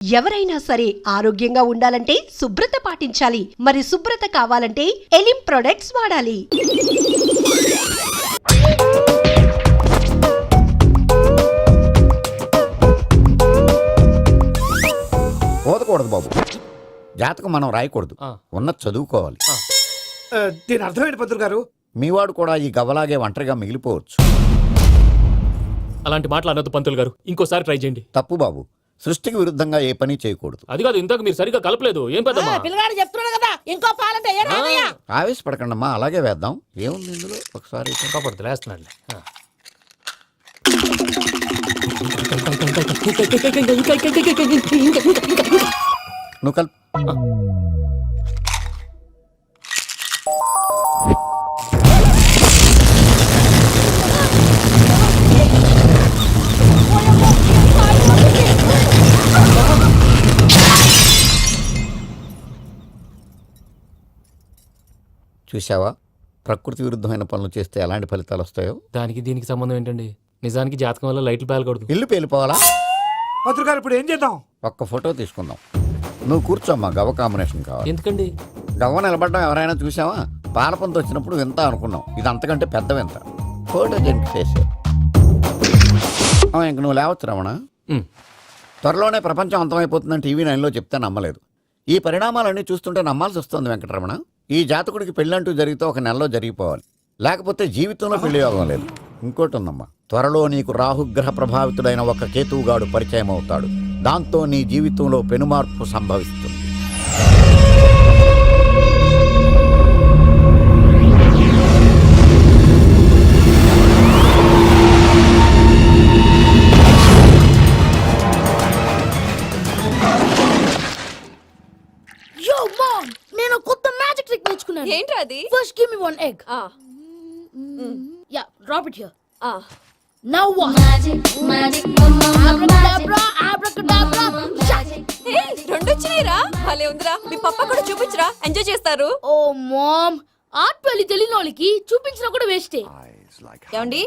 ఎవరైనా సరే ఆరోగ్యంగా ఉండాలంటే శుభ్రత పాటించాలి. మరి శుభ్రత కావాలంటే ఎలిం ప్రొడక్ట్స్ వాడాలి. పోదకూడదు బాబు, జాతకం మనం రాయకూడదు, ఉన్నది చదువుకోవాలి. దీని అర్థమైంది పంతులు గారు. మీవాడు కూడా ఈ గవ్వలాగే ఒంటరిగా మిగిలిపోవచ్చు. అలాంటి మాటలు అనొద్దు పంతులు గారు, ఇంకోసారి ట్రై చేయండి. తప్పు బాబు, సృష్టికి విరుద్ధంగా ఏ పని చేయకూడదు. అది కాదు, ఇంతకు మీరు సరిగ్గా కలపలేదు. ఏం పెద్దమ్మా పిల్లగాడు చెప్తున్నాడు కదా, ఇంకో పాలంటే ఆవేశపడకండమ్మా, అలాగే వేద్దాం. ఏముంది ఇందులో, ఒకసారి పడుతుంది లేస్తున్నాడు. నువ్వు కల్ చూసావా, ప్రకృతి విరుద్ధమైన పనులు చేస్తే ఎలాంటి ఫలితాలు వస్తాయో. దానికి దీనికి సంబంధం ఏంటండి? నిజానికి జాతకం వల్ల లైట్లు పేలకూడదు. ఇల్లు పేలిపోవాలా? పంతులు గారు ఇప్పుడు ఏం చేద్దాం? ఒక్క ఫోటో తీసుకుందాం. నువ్వు కూర్చోమ్మా, గవ్వ కాంబినేషన్ కావాలి. ఎందుకండి? గవ్వ నిలబడడం ఎవరైనా చూసావా? పాలపంతో వచ్చినప్పుడు వింత అనుకున్నాం, ఇది అంతకంటే పెద్ద వింత. ఫోటో జెనిక్ చేసే ఇంక నువ్వు లేవచ్చు రమణ. త్వరలోనే ప్రపంచం అంతమైపోతుందని టీవీ 9లో చెప్తే నమ్మలేదు. ఈ పరిణామాలన్నీ చూస్తుంటే నమ్మాల్సి వస్తుంది వెంకటరమణ. ఈ జాతకుడికి పెళ్ళంటూ జరిగితే ఒక నెలలో జరిగిపోవాలి, లేకపోతే జీవితంలో పెళ్లి యోగం లేదు. ఇంకోటి ఉందమ్మా, త్వరలో నీకు రాహుగ్రహ ప్రభావితుడైన ఒక కేతువుగాడు పరిచయం అవుతాడు. దాంతో నీ జీవితంలో పెనుమార్పు సంభవిస్తుంది. నేను కొత్త మ్యాజిక్ ట్రిక్ నేర్చుకున్నాను. ఏంట్రా అది? First give me one egg. Yeah, drop it here. Now what? Abracadabra, abracadabra. Hey, రెండు వచ్చినాయిరా. భలే ఉందిరా. మీ పప్పా కూడా చూపించరా, ఎంజాయ్ చేస్తారు. ఓ మామ్, ఆర్ట్ పెళ్లి తెలియని వాళ్ళకి చూపించినా కూడా వేస్టే. ఏమండి,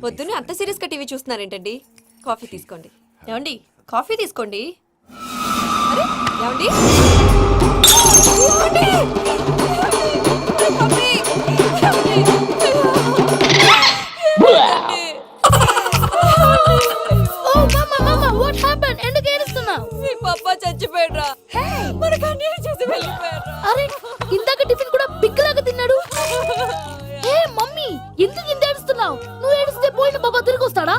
పొద్దున్నే అంత సీరియస్ గా టీవీ చూస్తున్నారేంటండి? కాఫీ తీసుకోండి. ఏమండి, కాఫీ తీసుకోండి. అరే ఏమండి, మీ పప్పా చచ్చిపోయాడ్రా. మనకు అన్యాయం చేసి వెళ్ళిపోయాడ్రా. అరే, ఇందాక టిఫిన్ కూడా పిక్కలాగా తిన్నాడు. ఏ మమ్మీ, ఎందుకు ఇంత ఏడుస్తున్నావు? నువ్వు ఏడిస్తే పోయిన బాబా తిరిగి వస్తాడా?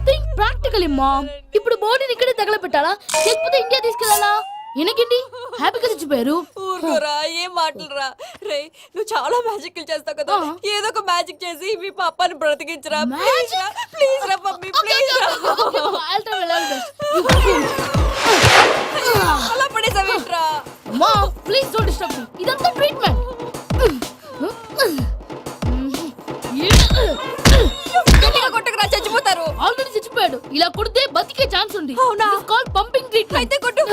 Think practically mom. ఇప్పుడు బాడీని ఇక్కడే తగలబెట్టాలా, లేకపోతే ఇండియా తీసుకెళ్ళాలా? ఎనకండి హ్యాపీగా చచ్చిపోయారు. ఊరుకోరా, ఏం మాటలురా. రే, నువ్వు చాలా మ్యాజిక్లు చేస్తావు కదా, ఏదో ఒక మ్యాజిక్ చేసి మీ పాపాని బ్రతికించరా. ప్లీజ్ రా మమ్మీ, ప్లీజ్ రా. అలా పడేసావేంట్రా? మా ప్లీజ్ డోంట్ డిస్టర్బ్ మీ. ఇదంతా ట్రీట్మెంట్. కొట్టకరా, చచ్చిపోతారు. ఆల్రెడీ చచ్చిపోయాడు. ఇలా కొడితే బతికే ఛాన్స్ ఉంది. అవునా? It's called pumping treatment. అయితే కొట్టు.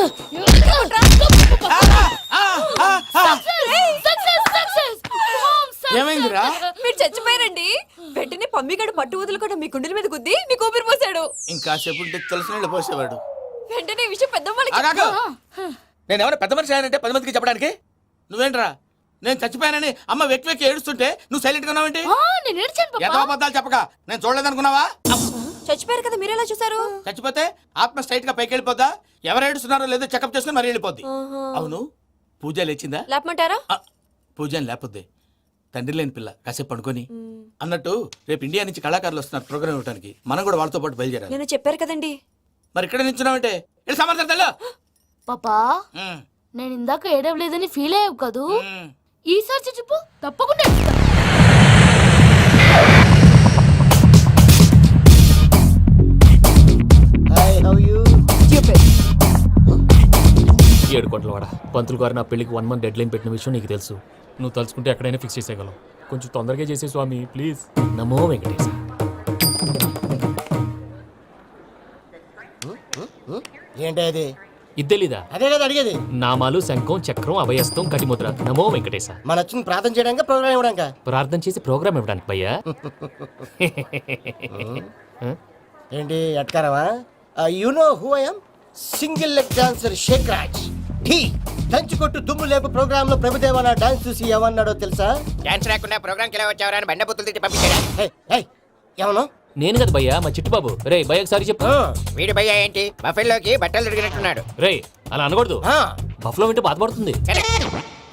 ఏమైందిరా? మీరు చచ్చిపోయారండి. వెంటనే పమ్మిగాడు పట్టు వదులుకుండా మీ గుండెల మీద గుద్ది మీకు ఊపిరి పోసాడు. ఇంకా సేపు తెలిసిన పోసేవాడు. వెంటనే ఈ విషయం పెద్ద నేను ఎవరైనా పెద్ద మనిషి ఆయనంటే 10 మందికి చెప్పడానికి. నువ్వేంట్రా, నేను చచ్చిపోయానని అమ్మ వెక్కి వెక్కి ఏడుస్తుంటే నువ్వు సైలెంట్ గా ఉన్నావేంటి? నేను ఏడ్చాను ఎంత అబద్ధాలు చెప్పక, నేను చూడలేదనుకున్నావా? చచ్చిపోయారు కదా, మీరెలా చూసారు? చచ్చిపోతే ఆత్మ స్ట్రైట్ గా పైకి వెళ్ళిపోద్దా? ఎవరు ఏడుస్తున్నారో లేదో చెకప్ చేసుకుని మరీ వెళ్ళిపోద్ది. అవును, పూజ లేచిందా? లేపమంటారా? పూజ లేకపోద్ది. తండ్రి లేని పిల్ల, కాసేపు పడుకొని. అన్నట్టు రేపు ఇండియా నుంచి కళాకారులు వస్తున్నారు ప్రోగ్రామ్ ఇవ్వడానికి. మనం కూడా వాళ్ళతో పాటు బయలుదేరాలి. నేను చెప్పారు కదండి. మరి ఇక్కడ నిల్చున్నావంటే వెళ్ళి సమర్థతలో. పాపా, నేను ఇందాక ఏడవలేదని ఫీల్ అయ్యావు కదూ? ఈసారి చచ్చిపో, తప్పకుండా ఏడుస్తా. 7 కోట్ల వాడ పంతులు గారు నా పెళ్లికి 1 మంత్ డెడ్ లైన్ పెట్టిన విషయం నీకు తెలుసు. నువ్వు తలుచుకుంటే ఎక్కడైనా ఫిక్స్ చేసేయగలవు. కొంచెం తొందరగా చేసే స్వామి ప్లీజ్. నమో వెంకటేశ. ఏంటి అది? ఇద్దెలీదా? అదే కదా అడిగేది. నామాలు, శంఖం, చక్రం, అభయస్తం, కటిముద్ర. నమో వెంకటేశ. మన వచ్చింది ప్రార్థన చేయడానికి, ప్రోగ్రామ్ ఇవ్వడానికి. ప్రార్థన చేసి ప్రోగ్రామ్ ఇవ్వడానికి భయ్యా. ఏంటి ఎట్కారమా? You know who I am? Single leg dancer Shaik Raj టీ దంచుకొట్టు దుమ్ము లేపు ప్రోగ్రామ్ లో ప్రభుదేవ నా డాన్స్ చూసి ఏమన్నాడో తెలుసా? డాన్స్ రాకుండా ప్రోగ్రామ్ కి ఎలా వచ్చావరా అని బండ బుద్ధులు తిట్టి పంపించాడా? ఏమను? నేను కదా భయ్యా మా చిట్టుబాబు. రే భయ్య ఒకసారి చెప్పు. వీడి భయ్య ఏంటి బఫెల్లోకి బట్టలు తిరిగినట్టున్నాడు. రే అలా అనకూడదు, బఫ్లో వింటే బాధపడుతుంది.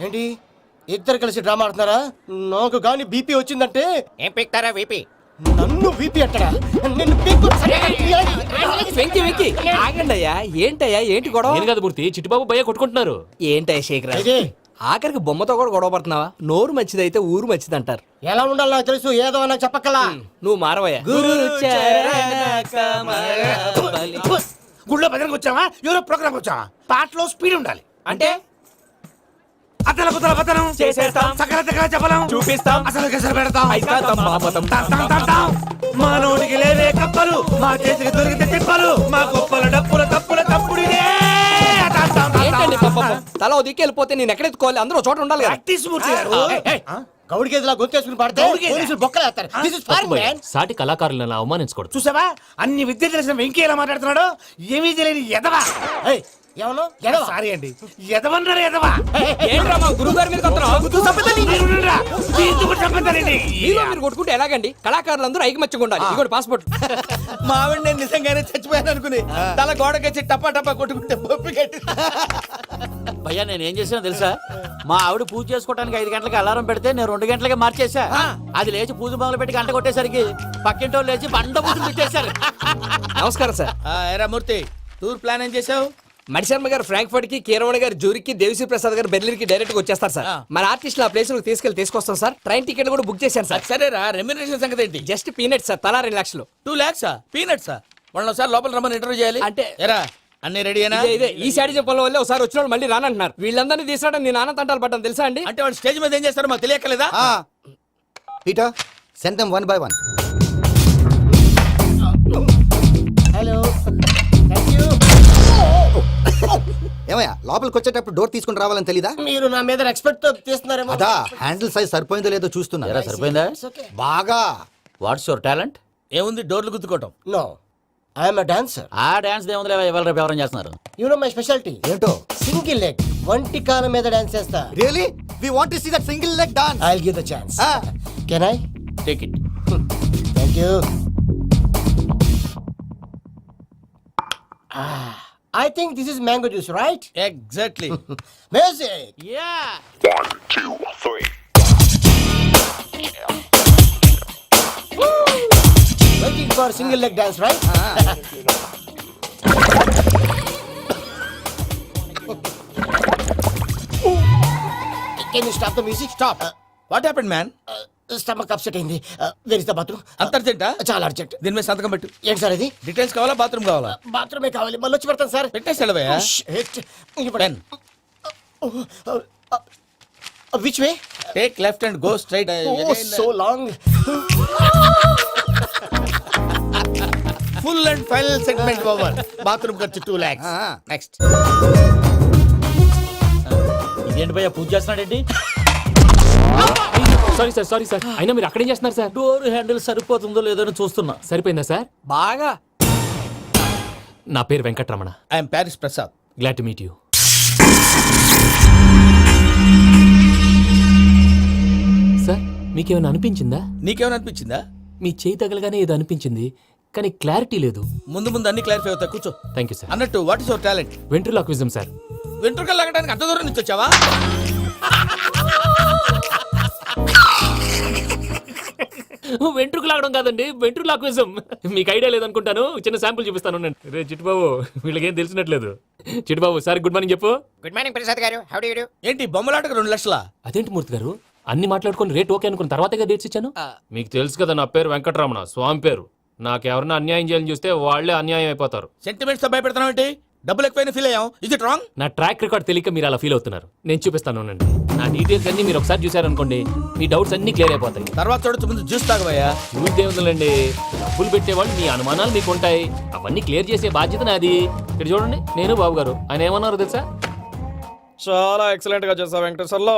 ఏంటి ఇద్దరు కలిసి డ్రామా ఆడుతున్నారా? నాకు గాని బీపీ వచ్చిందంటే ఏం పిక్తారా వీపీ? నన్ను బీపీ అట్టడా? నిన్ను పీక్కు వెంకి వెంకి ఆగండి అయ్యా. ఏంటయ్యా ఏంటి గొడవ? నేను కదా మూర్తి, చిట్టుబాబు భయ్య కొట్టుకుంటున్నారు. ఏంటయ్యా శేఖరా, ఇది ఆఖరికి బొమ్మతో కూడా గొడవ పడుతున్నావా? నోరు మంచిదైతే ఊరు మంచిది అంటారు. ఎలా ఉండాలి నాకు తెలుసు, ఏదో నాకు చెప్పక్కలా. నువ్వు మారవయ్యా. గుళ్ళో భజనకు వచ్చావా? ఎవరో ప్రోగ్రామ్ వచ్చావా? పాటలో స్పీడ్ ఉండాలి. అంటే అతల కుతల పతనం చేసేస్తాం, సకల దగ్గర చెప్పలేం, చూపిస్తాం, అసలు గసలు పెడతాం. అయితాం, బాపతం. తాం, తాం, తాం, తాం. మా నోటికి లేవే కప్పలు, మా చేతికి దొరికితే తిప్పలు, మా గొప్పల డప్పుల తప్పుల తప్పుడిదే. తాం, తాం, తాం, తాం. ఏంటండి పాపం? తల ఓ దిక్కు వెళ్ళిపోతే నేను ఎక్కడెత్తుకోవాలి? అందరూ ఒక చోట ఉండాలి కదా. ప్రాక్టీస్ మూర్తి గారు. గౌడి గేదెలా గొంతేసుకుని పాడితే గౌడిగేదె? పోలీసులు బొక్కలేస్తారు. This is foreign, man. సాటి కళాకారులను అవమానించకూడదు. చూసావా అన్ని విద్య తెలిసిన వెంకీ ఎలా మాట్లాడుతున్నాడు? ఏమీ తెలియని ఎదవా. ఏయ్, ఏమను? ఎడవ. సారీ అండి, ఎదవన్నారు ఎదవా. ఏంట్రా మా గురువు గారి మీద కొత్తరా? మీరుండురా. దీంతో కూడా చంపుతారండి. మీలో మీరు కొట్టుకుంటే ఎలాగండి? కళాకారులందరూ ఐకమత్యంగా ఉండాలి. ఇదిగోటి పాస్పోర్ట్. మా ఆవిడ నేను నిజంగానే చచ్చిపోయాను అనుకుని తల గోడకొచ్చి టపా టపా కొట్టుకుంటే బొప్పి కట్టి. భయ్యా నేను ఏం చేసానో తెలుసా? మా ఆవిడ పూజ చేసుకోవడానికి 5 గంటలకి అలారం పెడితే నేను 2 గంటలకే మార్చేసా. అది లేచి పూజ మొదలు పెట్టి గంట కొట్టేసరికి పక్కింటో లేచి బండ పూజలు పెట్టేశారు. నమస్కారం సార్. ఎరా మూర్తి, టూర్ ప్లాన్ ఏం చేసావు? మణిశర్మ గారు ఫ్రాంక్ఫర్ట్ కి, కీరవాణి గారు జూరిక్, దేవిశ్రీ ప్రసాద్ గారు బెర్లిన్ కి డైరెక్ట్ గా వచ్చేస్తారు సార్. మన ఆర్టిస్ట్ ఆ ప్లేస్ తీసుకొస్తాం సార్. ట్రైన్ టికెట్ కూడా బుక్ చేశాను సార్. సరేరా, రెమ్యూనరేషన్ సంగతి ఏంటి? జస్ట్ పీనట్ సార్, తలా 2 లక్షలు. 2 lakhs పీనట్సా? వాళ్ళని ఒకసారి లోపల రమ్మని ఇంటర్వ్యూ చేయాలి. అంటే ఎరా అన్ని రెడీనా? ఇదే ఈ శాడీ చెప్పల వల్లే ఒకసారి వచ్చిన మళ్ళీ రానంటున్నారు. వీళ్ళందరినీ తీసుకురావడం నేను ఆనంద తంటాలు పడ్డాను తెలుసా అండి. అంటే వాళ్ళు స్టేజ్ మీద ఏం చేస్తారో మాకు తెలియక్కలేదా? Peter, send them one by one. Hello, thank you. ఏమయ్యా లోపలికి వచ్చేటప్పుడు డోర్ తీసుకుని రావాలని తెలీదా? మీరు నా మీద ఎక్స్పెక్ట్ తో తీస్తున్నారేమో. అదా హ్యాండిల్ సైజ్ సరిపోయిందో లేదో చూస్తున్నా. ఎరా సరిపోయిందా? బాగా. What's your talent? ఏముంది డోర్లు గుద్దుకోవటం. No, I'm a dancer. ఆ డాన్స్ దేవుందిలే, ఇవాళ రేపు ఎవరైనా చేస్తున్నారు. You know my speciality. ఏంటో? సింగిల్ లెగ్, వంటి కాలం మీద డాన్స్ చేస్తా. Really we want to see that single leg dance. I will give the chance. Can I? Take it. Thank you. I think this is mango juice, right? Exactly. Music. Yeah. Waiting for single leg dance, right? Can you stop the music? Stop. What happened man? Stomach upset అయింది. Where is the bathroom? అంత అర్జెంటా? చాలా urgent. దీని మీద సంతకం పెట్టు. ఏంటి sir ఇది? Details కావాలా, బాత్రూమ్ కావాలా? బాత్రూమే కావాలి, మళ్ళీ వచ్చి పెడతాను సార్. పెట్టేసి వెళ్ళవయ్యా. Pen. Which way? Take left and go straight. Oh, so long. Full and final segment over. Bathroom ఖర్చు 2 lakhs. నెక్స్ట్. ఇదేంటి భయ్యా పూజ చేస్తున్నాడేంటి? Sorry sir. అయినా మీరు అక్కడేం చేస్తున్నారు సార్? డోర్ హ్యాండిల్ సరిపోతుందో లేదో అని చూస్తున్నా. సరిపోయిందా సార్? బాగా. నా పేరు Venkataramana. I'm Paris Prasad. Glad to meet you. Sir మీకేమైనా అనిపించిందా? నీకేమైనా అనిపించిందా? మీ చేయి తగలగానే ఏదో అనిపించింది, కానీ క్లారిటీ లేదు. ముందు ముందు అన్ని క్లారిఫై అవుతాయి, కూర్చో. Thank you sir. అన్నట్టు what is your talent? Ventriloquism sir. వెంట్రుకలు లాగడానికి అంత దూరం నుంచి వచ్చావా? వెంట్రుకు లాగడం కాదండి, వెంట్రులాక్విజం. మీకు ఐడియా లేదనుకుంటాను, చిన్న శాంపుల్ చూపిస్తాను. రే చిట్టుబాబు, వీళ్ళకేం తెలిసినట్లేదు. చిట్టుబాబు సార్ గుడ్ మార్నింగ్ చెప్పు. Good morning Prasad garu, how do you do? ఏంటి బొమ్మలాటకు 2 లక్షలా? అదేంటి మూర్తి గారు, అన్ని మాట్లాడుకుని రేట్ ఓకే అనుకున్న తర్వాతగా డేట్స్ ఇచ్చాను. మీకు తెలుసు కదా నా పేరు వెంకటరమణ, స్వామి పేరు. నాకెవరన్నా అన్యాయం చేయాలని చూస్తే వాళ్లే అన్యాయం అయిపోతారు. సెంటిమెంట్స్ తో భయపెడతావు ఏంటి? డబ్బులు ఎక్కువైనా ఫీల్ అయ్యాం. ఇది రాంగ్. నా ట్రాక్ రికార్డ్ తెలియక మీరు అలా ఫీల్ అవుతున్నారు. నేను చూపిస్తాను ఉండండి. నా డీటెయిల్స్ అన్ని మీరు ఒకసారి చూసారనుకోండి, మీ డౌట్స్ అన్ని క్లియర్ అయిపోతాయి. తర్వాత చూడొచ్చు, ముందు జ్యూస్ తాగవయ్యా. చూస్తే ఉందండి, డబ్బులు పెట్టేవాళ్ళు మీ అనుమానాలు మీకు ఉంటాయి, అవన్నీ క్లియర్ చేసే బాధ్యత నాది. ఇక్కడ చూడండి, నేను బాబు గారు. ఆయన ఏమన్నారు తెలుసా? చాలా ఎక్సలెంట్ గా చేసావు వెంకటేశ్వర్లో.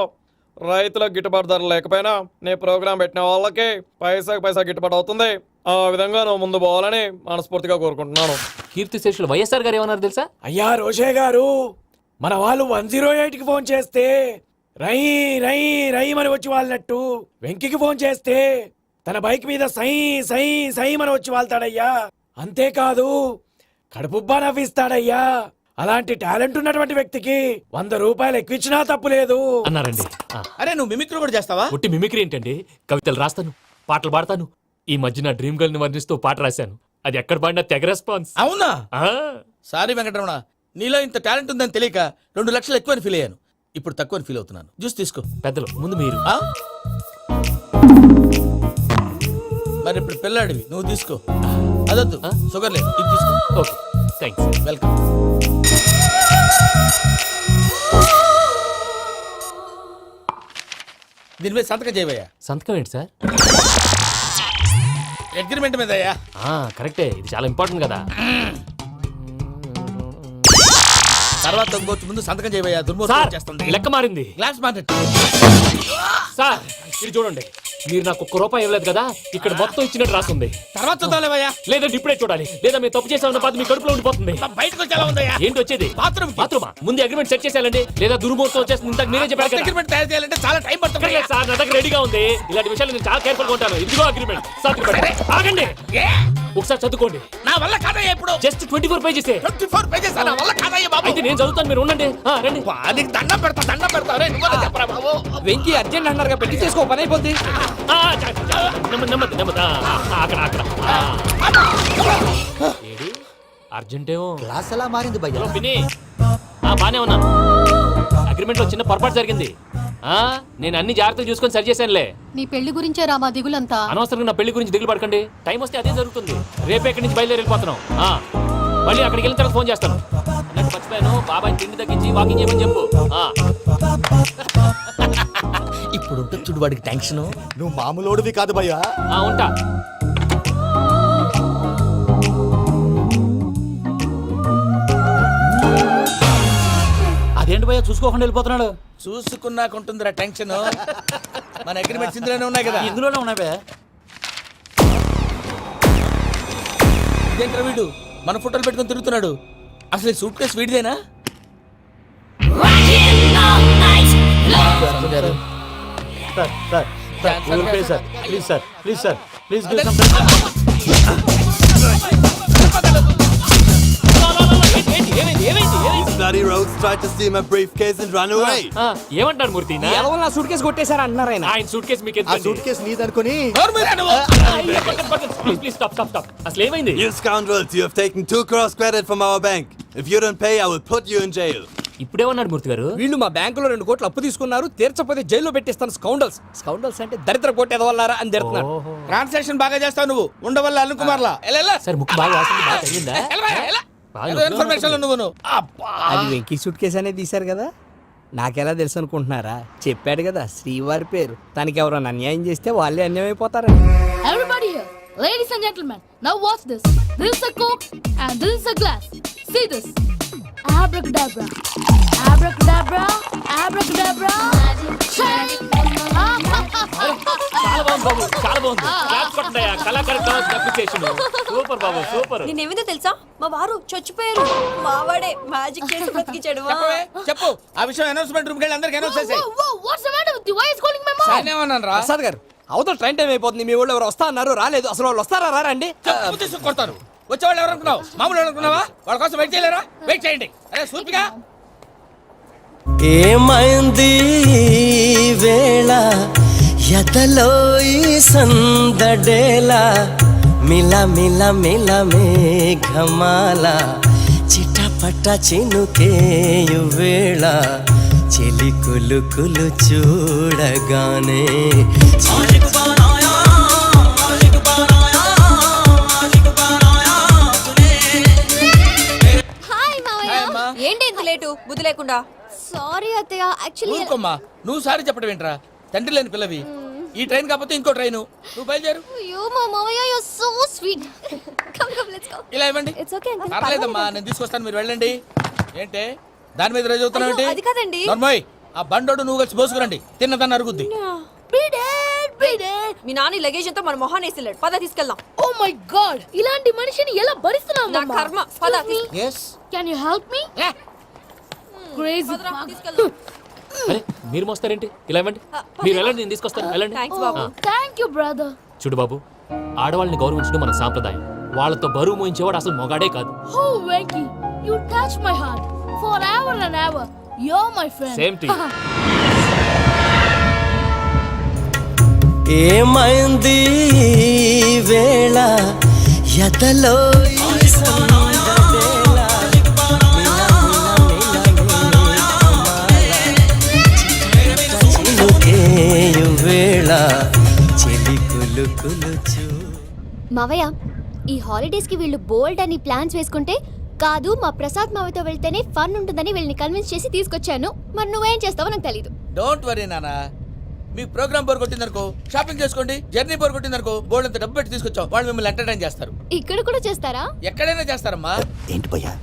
రైతులకు గిట్టుబాటు ధర లేకపోయినా నీ ప్రోగ్రాం పెట్టిన వాళ్ళకి పైసా గిట్టుబాటు అవుతుంది. ఆ విధంగా నువ్వు ముందు పోవాలని మనస్ఫూర్తిగా కోరుకుంటున్నాను. కీర్తి శేషులు వైఎస్ఆర్ గారు ఏమన్నారు తెలుసా? అయ్యా రోషే గారు, మన వాళ్ళు 108కి ఫోన్ చేస్తే రై రై రై అని వచ్చి వాళ్ళనట్టు, వెంకికి ఫోన్ చేస్తే తన బైక్ మీద సై సై సై అని వచ్చి వాళ్తాడయ్యా. అంతేకాదు కడుపుబ్బా నవ్విస్తాడయ్యా. అలాంటి టాలెంట్ ఉన్నటువంటి వ్యక్తికి 100 రూపాయలు ఎక్కువిచ్చినా తప్పు లేదు అన్నారండి. అరే నువ్వు మిమిక్రీ కూడా చేస్తావా? పుట్టి మిమిక్రీ ఏంటండి? కవితలు రాస్తాను, పాటలు పాడతాను. ఈ మధ్య నా డ్రీమ్ గర్ల్ ని వర్ణిస్తూ పాట రాశాను. అది ఎక్కడ పాడినా తెగ రెస్పాన్స్. అవునా? ఆ, సారీ వెంకటరమణ, నీలో ఇంత టాలెంట్ ఉందని తెలియక 2 లక్షలు ఎక్కువని ఫీల్ అయ్యాను. ఇప్పుడు తక్కువని ఫీల్ అవుతున్నాను. జ్యూస్ తీసుకో. పెద్దలు ముందు మీరు. ఆ? మరి ఇప్పుడు పిల్లాడివి, నువ్వు తీసుకో. అదొద్దు, షుగర్ లేదు, ఇది తీసుకో. Okay, thanks. వెల్కమ్. దీని మీద సంతకం చేయవయ్యా. సంతకం ఏంటి సార్? అగ్రిమెంట్ మీద అయ్యా. కరెక్టే, ఇది చాలా ఇంపార్టెంట్ కదా. తర్వాత ఇంకొచ్చి ముందు సంతకం చేయవయ్యా. సార్, దుర్మోహం చేస్తుంది. లెక్క మారింది. Glass market. సార్ ఇది చూడండి, మీరు నాకు ₹1 ఇవ్వలేదు కదా, ఇక్కడ మొత్తం ఇచ్చినట్టు రాస్తుంది. తర్వాత చూద్దాంలేవయ్యా. లేదంటే ఇప్పుడే చూడాలి, లేదా మీరు తప్పు చేసామన్న బాధ మీ కడుపులో ఉండిపోతుంది. బయటకు వచ్చి ఎలా ఉందయ్యా? ఏంటి వచ్చేది? బాత్రూమ్ బాత్రూమా? ముందు అగ్రిమెంట్ సెట్ చేసేయాలండి, లేదా దుర్మూర్తం వచ్చేస్తుంది. ఇంతకు మీరే చెప్పారు కదా. అగ్రిమెంట్ తయారు చేయాలంటే చాలా టైం పడుతుంది. అక్కర్లేదు సార్, నా దగ్గర రెడీగా ఉంది. ఇలాంటి విషయాలు నేను చాలా కేర్ఫుల్ గా ఉంటాను. ఇదిగో అగ్రిమెంట్. ఆగండి, ఒకసారి చదువుకోండి. నా వల్ల కాదయ్యా. ఇప్పుడు జస్ట్ 24 పేజెస్. 24 పేజెస్ నా వల్ల కాదయ్యా బాబు. అయితే నేను చదువుతాను, మీరు ఉండండి. రండి. నీకు దండం పెడతా. రే, నువ్వు చెప్పరా బాబు. వెంకీ అర్జెంట్ అన్నారుగా, పెట్టి చేసుకో, పని అయిపోద్ది. నెమ్మది అక్కడ. ఏడి అర్జెంటేమో. క్లాస్ ఎలా మారింది భయ్యా? హలో పిన్ని, బానే ఉన్నాను. అగ్రిమెంట్ లో చిన్న పొరపాటు జరిగింది. నేను అన్ని జాగ్రత్తలు చూసుకొని సరి చేశానులే. నీ పెళ్లి గురించే రా మా దిగులంతా. అనవసరంగా నా పెళ్లి గురించి దిగులు పడకండి. టైం వస్తే అదే జరుగుతుంది. రేపే ఇక్కడి నుంచి బయలుదేరి వెళ్ళిపోతున్నాం. మళ్ళీ అక్కడికి వెళ్ళిన తర్వాత ఫోన్ చేస్తాను. నాకు మర్చిపోయాను, బాబాయ్ తిండి తగ్గించి వాకింగ్ చేయమని చెప్పు. ఇప్పుడు ఉంటుంది చూడు వాడికి టెన్షన్. నువ్వు మామూలోడివి కాదు భయ్యా. ఉంటా. అదేంటి భయ్యా చూసుకోకుండా వెళ్ళిపోతున్నాడు? చూసుకున్నాకుంటుందిరా టెన్షన్. మన అగ్రిమెంట్స్ ఇందులోనే ఉన్నాయి కదా. ఇందులోనే ఉన్నాయి భయ్యా. ఇదేంట్రా వీడు మన ఫోటోలు పెట్టుకొని తిరుగుతున్నాడు? అసలు ఈ సూట్ కేసు వీడిదేనా? ఏమంటారు మూర్తి? ఎవరు నా సూట్ కేసు కొట్టేశారు అంటున్నారు ఆయన. ఆయన సూట్ కేసు మీకు ఆ సూట్ కేసు నీదనుకుని ప్లీజ్ స్టాప్. అసలు ఏమైంది? You scoundrels, you have taken 2 crores credit from our bank. If you don't pay, I will put you in jail. ఇప్పుడేమన్నాడు మూర్తి గారు? వీళ్ళు మా బ్యాంకులో 2 కోట్లు అప్పు తీసుకున్నారు, తీర్చపోతే జైల్లో పెట్టిస్తాను. స్కౌండల్స్ అంటే దరిద్ర కోట ఎదవల్లారా అని తిడుతున్నాడు. ట్రాన్సాక్షన్ బాగా చేస్తావు నువ్వు. ఉండవల్ల అల్లు కుమార్లా. సార్ ముక్కు బాగా వాసింది, బాగా తగ్గిందా? ఇన్ఫర్మేషన్ నువ్వు. అది వెంకీ సూట్ కేసు అనేది తీశారు కదా, నాకెలా తెలుసు అనుకుంటున్నారా? చెప్పాడు కదా శ్రీవారి పేరు. తనకి ఎవరైనా అన్యాయం చేస్తే వాళ్ళే అన్యాయం అయిపోతారని. Everybody here, ladies and gentlemen, now watch this. This is a Coke and this is a glass. See this. Abracadabra. Abracadabra. Abracadabra. Shake. చాలా బాగుంది బాబు, చాలా బాగుంది. క్లాప్స్ కొట్టండియా. కళాకారు అప్రిసియేషన్. సూపర్ బాబు, సూపర్. నేనేమిందో తెలుసా, మా వారు చచ్చిపోయారు. మావాడే మ్యాజిక్ చేసి బ్రతికించాడు. చెప్పు ఆ విషయం. అనౌన్స్మెంట్ రూమ్ కెళ్ళి అందరికి అనౌన్స్ చేసేయ్. What's the matter with you? Why is calling my mom? నేనేమన్నాను రా? ప్రసాద్ గారు, అవతల ట్రైన్ టైం అయిపోతుంది. మీ వాళ్ళు ఎవరు వస్తా అన్నారు, రాలేదు. అసలు వాళ్ళు వస్తారా రారా అండి? కొడతారు. వచ్చేవాళ్ళు ఎవరు అనుకున్నావు? మామూలు అనుకున్నావా? వాళ్ళ కోసం వెయిట్ చేయలేరా? వెయిట్ చేయండి. అరే సూపిగా ఏమైంది వేళ ఎదలో ఈ సందడేలా మిల మిల మిల మేఘమాల చిటపట చినుకేయు వేళ చెలి కులు కులు చూడగానే హాయ్ మావయ్య. ఏంటి ఇంత లేటు? బుద్ధి లేకుండా. సారీ అత్తయ్య, యాక్చువల్లీ ఊరుకోమ్మా. నువ్వు సారీ చెప్పడం ఏంట్రా? తండ్రి లేని పిల్లవి. ఈ ట్రైన్ కాకపోతే ఇంకో ట్రైన్. నువ్వు బయలుదేరు. అయ్యో మా మావయ్య, you are so sweet. Come let's go. ఇలా ఇవ్వండి. It's okay uncle. పర్లేదమ్మా, నేను తీసుకొస్తాను, మీరు వెళ్ళండి. ఏంటే దాని మీద రోజు అవుతున్నావు ఏంటి? అది కాదండి. నర్మోయ్, ఆ బండోడు నువ్వు కలిసి పోసుకురండి. తిన్నదాన్ని అరుగుద్ది. మీ నాని లగేజ్ అంతా మన మొహాన్ వేసిల్లాడు. పద తీసుకెళ్దాం. ఓ మై గాడ్, ఇలాంటి మనిషిని ఎలా భరిస్తున్నావు? నా కర్మ. పద, yes can you help me? Crazy. అరే మీరు మోస్తారేంటి? ఇలా ఇవ్వండి. మీరు వెళ్ళండి, నేను తీసుకొస్తాను. వెళ్ళండి. Thanks Babu. Thank you brother. చూడు బాబు, ఆడవాళ్ళని గౌరవించడం మన సాంప్రదాయం. వాళ్ళతో బరువు మోయించేవాడు అసలు మొగాడే కాదు. Oh Venki, you touch my heart forever and ever. You're my friend. Same to you. ఏమైంది వేళ ఎదలో వేళ చెలి కులుకులుచు. మావయ్య, ఈ హాలిడేస్ కి వీళ్ళు బోల్డ్ అని ప్లాన్స్ వేసుకుంటే కాదు మా ప్రసాద్ మావయ్యతో వెళ్తేనే ఫన్ ఉంటుందని వీళ్ళని కన్విన్స్ చేసి తీసుకొచ్చాను. మరి నువ్వేం చేస్తావో నాకు తెలీదు. డోంట్ వరీ నానా, మీ ప్రోగ్రామ్ బోర్ కొట్టిందనుకో షాపింగ్ చేసుకోండి, జర్నీ బోర్ కొట్టిందనుకో బోర్డు అంత డబ్బు పెట్టి తీసుకొచ్చాం, వాళ్ళు మిమ్మల్ని ఎంటర్టైన్ చేస్తారు. ఇక్కడ కూడా చేస్తారా? ఎక్కడైనా చేస్తారమ్మా. ఏంటి భయ్యా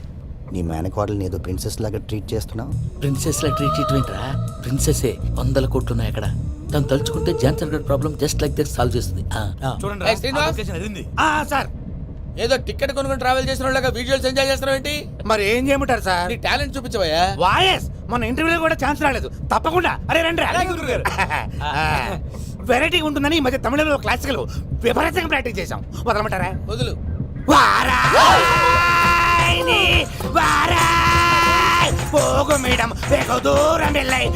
నీ మేనకోడల్ని ఏదో ప్రిన్సెస్ లాగా ట్రీట్ చేస్తున్నావు? ప్రిన్సెస్ లా ట్రీట్ చేయటమేంట్రా? ప్రిన్సెసే 100 కోట్లు ఉన్నాయి అక్కడ. తను తలుచుకుంటే జాన్సన్ గడ్ problem just like that solve చేస్తుంది. ఏయ్, శ్రీనివాస్. సార్ ఏదో టికెట్ కొనుక్కొని ట్రావెల్ చేసిన వాళ్ళగా విజువల్స్ ఎంజాయ్ చేస్తున్నావు ఏంటి? మరి ఏం చేయమంటారు సార్? నీ టాలెంట్ చూపించవయ్యా. వాయస్ మన ఇంటర్వ్యూలో కూడా ఛాన్స్ రాలేదు. తప్పకుండా అరే రండి వెరైటీగా ఉంటుందని ఈ మధ్య తమిళంలో క్లాసికల్ విపరీతంగా ప్రాక్టీస్ చేశాం. వదలమంటారా? వదులు. పోగు మేడం వెగు దూరం వెళ్ళాయి.